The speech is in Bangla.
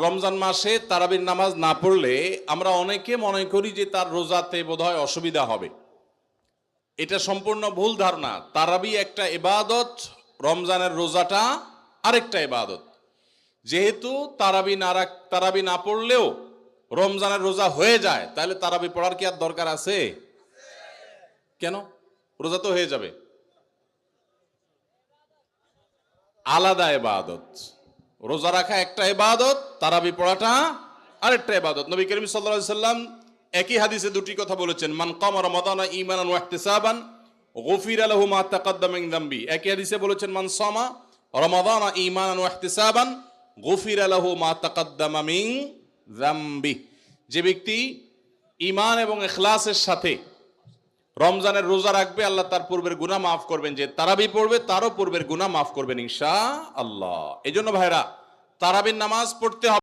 রমজান মাসে তারাবির নামাজ না পড়লে আমরা অনেকে মনে করি যে তার রোজাতে বোধহয় অসুবিধা হবে। এটা সম্পূর্ণ ভুল ধারণা। তারাবি একটা ইবাদত, রমজানের রোজাটা আরেকটা ইবাদত। যেহেতু তারাবি না পড়লেও রমজানের রোজা হয়ে যায়, তাহলে তারাবি পড়ার কি আর দরকার আছে? কেন? রোজা তো হয়ে যাবে। আলাদা ইবাদত। রোজা রাখা একটা ইবাদত, তারাবি পড়াটা আরেকটা ইবাদত। নবী করিম সাল্লাল্লাহু আলাইহি সাল্লাম একই হাদিসে দুটি কথা বলেছেন, মান কামা রমাদানা ঈমানান ওয়া ইহতিসাবান গুফিরা লাহু মা তাকাদ্দামা মিন যামবি। একই হাদিসে বলেছেন, মান সামা রমাদানা ঈমানান ওয়া ইহতিসাবান গুফিরা লাহু মা তাকাদ্দামা মিন যামবি। যে ব্যক্তি ঈমান এবং ইখলাসের সাথে রমজানের রোজা রাখবে, আল্লাহ তার পূর্বের গুনাহ মাফ করবেন। যে তারাবি পড়বে তারও পূর্বের গুনাহ মাফ করবেন ইনশাআল্লাহ। এই জন্য ভাইরা, তারাবির নামাজ পড়তে হবে।